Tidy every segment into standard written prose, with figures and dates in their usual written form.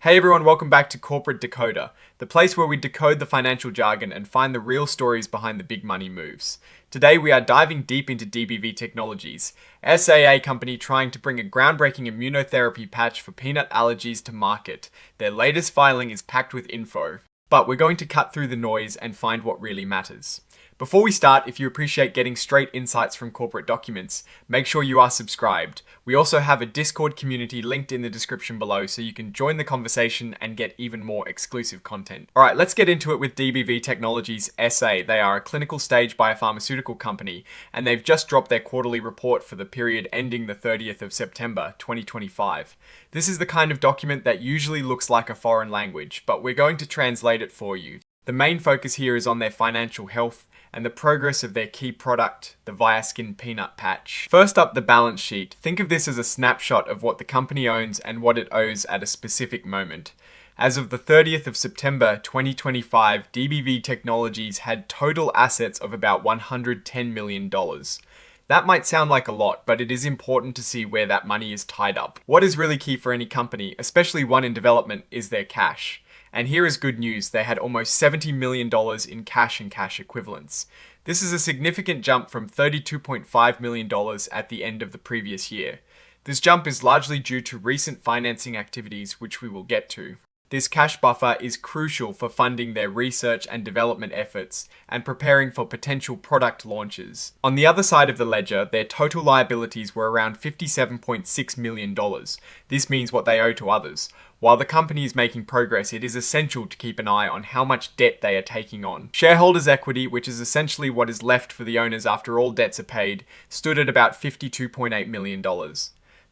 Hey everyone, welcome back to Corporate Decoder, the place where we decode the financial jargon and find the real stories behind the big money moves. Today we are diving deep into D.B.V Technologies S.A, company trying to bring a groundbreaking immunotherapy patch for peanut allergies to market. Their latest filing is packed with info, but we're going to cut through the noise and find what really matters. Before we start, if you appreciate getting straight insights from corporate documents, make sure you are subscribed. We also have a Discord community linked in the description below so you can join the conversation and get even more exclusive content. Alright, let's get into it with D.B.V Technologies S.A. They are a clinical stage biopharmaceutical company and they've just dropped their quarterly report for the period ending the 30th of September 2025. This is the kind of document that usually looks like a foreign language, but we're going to translate it for you. The main focus here is on their financial health and the progress of their key product, the Viaskin peanut patch. First up, the balance sheet. Think of this as a snapshot of what the company owns and what it owes at a specific moment. As of the 30th of September 2025, D.B.V Technologies had total assets of about $110 million. That might sound like a lot, but it is important to see where that money is tied up. What is really key for any company, especially one in development, is their cash. And here is good news, they had almost $70 million in cash and cash equivalents. This is a significant jump from $32.5 million at the end of the previous year. This jump is largely due to recent financing activities, which we will get to. This cash buffer is crucial for funding their research and development efforts and preparing for potential product launches. On the other side of the ledger, their total liabilities were around $57.6 million. This means what they owe to others. While the company is making progress, it is essential to keep an eye on how much debt they are taking on. Shareholders' equity, which is essentially what is left for the owners after all debts are paid, stood at about $52.8 million.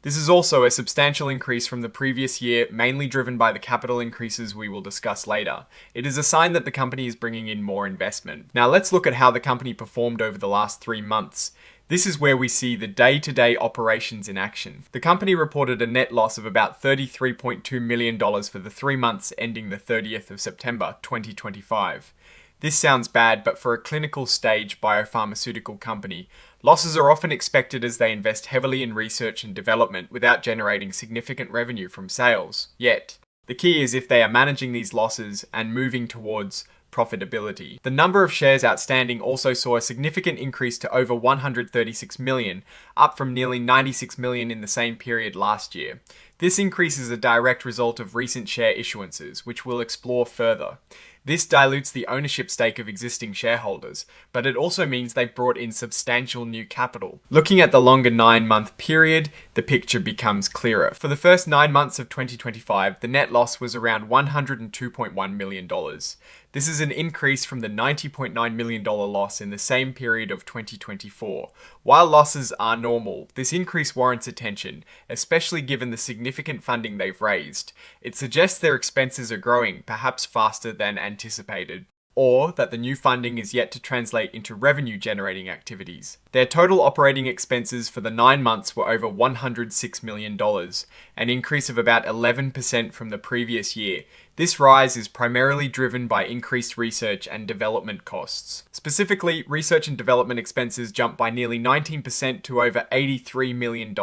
This is also a substantial increase from the previous year, mainly driven by the capital increases we will discuss later. It is a sign that the company is bringing in more investment. Now let's look at how the company performed over the last 3 months. This is where we see the day-to-day operations in action. The company reported a net loss of about $33.2 million for the 3 months ending the 30th of September 2025. This sounds bad, but for a clinical stage biopharmaceutical company, losses are often expected as they invest heavily in research and development without generating significant revenue from sales. Yet, the key is if they are managing these losses and moving towards profitability. The number of shares outstanding also saw a significant increase to over 136 million, up from nearly 96 million in the same period last year. This increase is a direct result of recent share issuances, which we'll explore further. This dilutes the ownership stake of existing shareholders, but it also means they've brought in substantial new capital. Looking at the longer 9-month period, the picture becomes clearer. For the first 9 months of 2025, the net loss was around $102.1 million. This is an increase from the $90.9 million loss in the same period of 2024. While losses are normal, this increase warrants attention, especially given the significant funding they've raised. It suggests their expenses are growing, perhaps faster than anticipated, or that the new funding is yet to translate into revenue-generating activities. Their total operating expenses for the 9 months were over $106 million, an increase of about 11% from the previous year. This rise is primarily driven by increased research and development costs. Specifically, research and development expenses jumped by nearly 19% to over $83 million.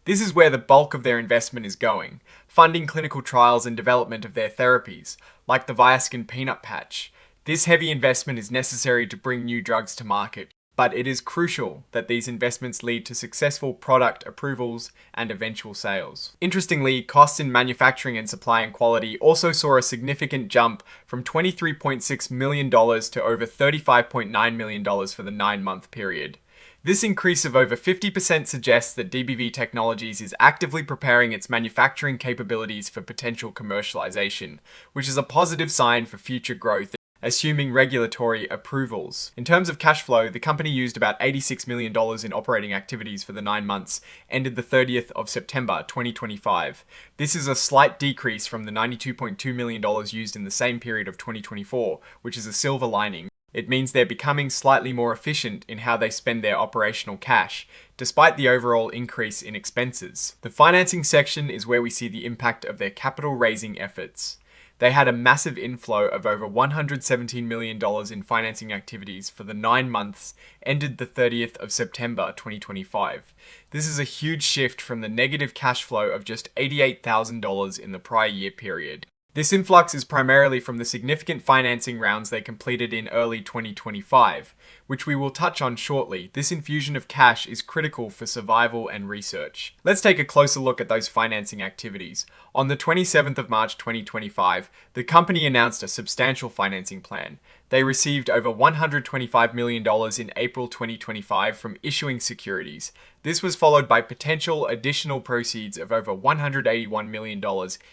This is where the bulk of their investment is going, funding clinical trials and development of their therapies, like the Viaskin peanut patch. This heavy investment is necessary to bring new drugs to market, but it is crucial that these investments lead to successful product approvals and eventual sales. Interestingly, costs in manufacturing and supply and quality also saw a significant jump from $23.6 million to over $35.9 million for the 9-month period. This increase of over 50% suggests that D.B.V Technologies is actively preparing its manufacturing capabilities for potential commercialization, which is a positive sign for future growth, assuming regulatory approvals. In terms of cash flow, the company used about $86 million in operating activities for the 9 months, ended the 30th of September 2025. This is a slight decrease from the $92.2 million used in the same period of 2024, which is a silver lining. It means they're becoming slightly more efficient in how they spend their operational cash, despite the overall increase in expenses. The financing section is where we see the impact of their capital raising efforts. They had a massive inflow of over $117 million in financing activities for the 9 months ended the 30th of September 2025. This is a huge shift from the negative cash flow of just $88,000 in the prior year period. This influx is primarily from the significant financing rounds they completed in early 2025, which we will touch on shortly. This infusion of cash is critical for survival and research. Let's take a closer look at those financing activities. On the 27th of March 2025, the company announced a substantial financing plan. They received over $125 million in April 2025 from issuing securities. This was followed by potential additional proceeds of over $181 million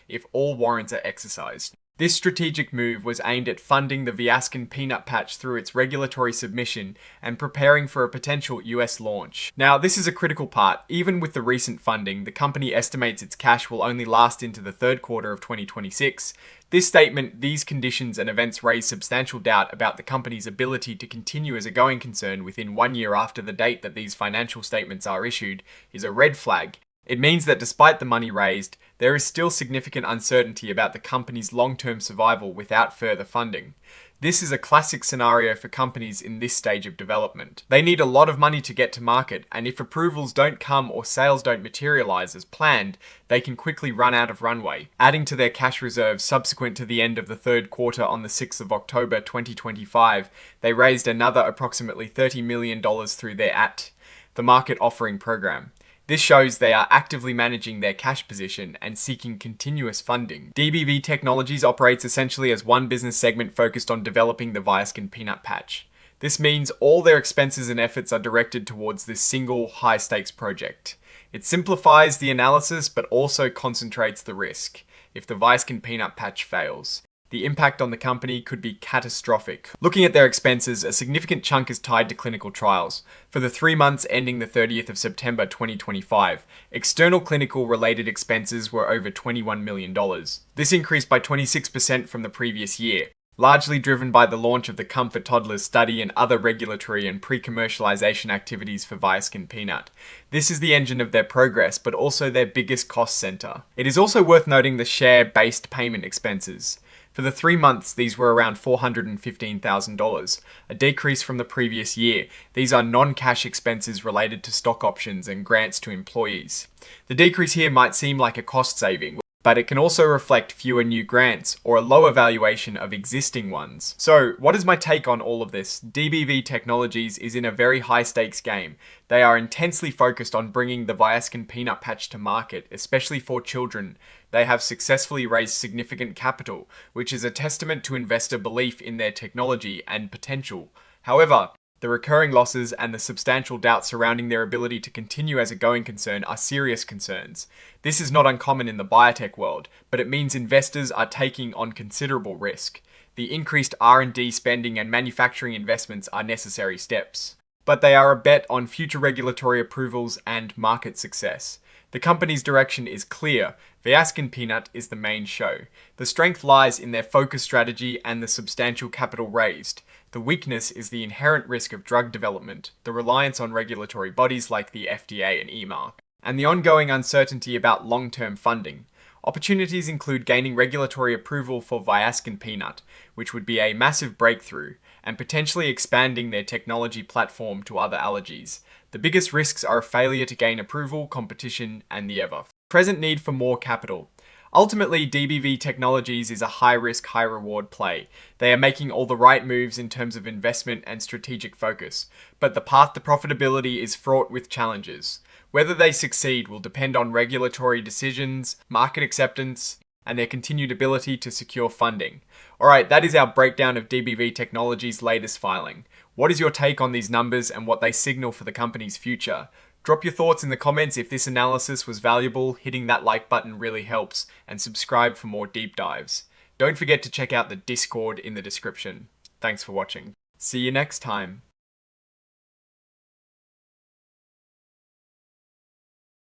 if all warrants are exercised. This strategic move was aimed at funding the Viaskin peanut patch through its regulatory submission and preparing for a potential US launch. Now, this is a critical part. Even with the recent funding, the company estimates its cash will only last into the third quarter of 2026. This statement, these conditions and events raise substantial doubt about the company's ability to continue as a going concern within 1 year after the date that these financial statements are issued, is a red flag. It means that despite the money raised, there is still significant uncertainty about the company's long-term survival without further funding. This is a classic scenario for companies in this stage of development. They need a lot of money to get to market, and if approvals don't come or sales don't materialize as planned, they can quickly run out of runway. Adding to their cash reserves subsequent to the end of the third quarter on the 6th of October 2025, they raised another approximately $30 million through their the market offering program. This shows they are actively managing their cash position and seeking continuous funding. D.B.V Technologies operates essentially as one business segment focused on developing the Viaskin peanut patch. This means all their expenses and efforts are directed towards this single high-stakes project. It simplifies the analysis but also concentrates the risk. If the Viaskin peanut patch fails, the impact on the company could be catastrophic. Looking at their expenses, a significant chunk is tied to clinical trials. For the 3 months ending the 30th of September 2025, external clinical related expenses were over $21 million. This increased by 26% from the previous year, largely driven by the launch of the Comfort Toddlers study and other regulatory and pre-commercialization activities for Viaskin Peanut. This is the engine of their progress, but also their biggest cost center. It is also worth noting the share-based payment expenses. For the 3 months, these were around $415,000, a decrease from the previous year. These are non-cash expenses related to stock options and grants to employees. The decrease here might seem like a cost saving, but it can also reflect fewer new grants or a lower valuation of existing ones. So, what is my take on all of this? D.B.V Technologies is in a very high stakes game. They are intensely focused on bringing the Viaskin peanut patch to market, especially for children. They have successfully raised significant capital, which is a testament to investor belief in their technology and potential. However, the recurring losses and the substantial doubt surrounding their ability to continue as a going concern are serious concerns. This is not uncommon in the biotech world, but it means investors are taking on considerable risk. The increased R&D spending and manufacturing investments are necessary steps, but they are a bet on future regulatory approvals and market success. The company's direction is clear. Viaskin Peanut is the main show. The strength lies in their focus strategy and the substantial capital raised. The weakness is the inherent risk of drug development, the reliance on regulatory bodies like the FDA and EMA, and the ongoing uncertainty about long-term funding. Opportunities include gaining regulatory approval for Viaskin Peanut, which would be a massive breakthrough, and potentially expanding their technology platform to other allergies. The biggest risks are a failure to gain approval, competition, and the ever-present need for more capital. Ultimately, D.B.V Technologies is a high-risk, high-reward play. They are making all the right moves in terms of investment and strategic focus, but the path to profitability is fraught with challenges. Whether they succeed will depend on regulatory decisions, market acceptance, and their continued ability to secure funding. Alright, that is our breakdown of D.B.V Technologies' latest filing. What is your take on these numbers and what they signal for the company's future? Drop your thoughts in the comments if this analysis was valuable. Hitting that like button really helps, and subscribe for more deep dives. Don't forget to check out the Discord in the description. Thanks for watching. See you next time.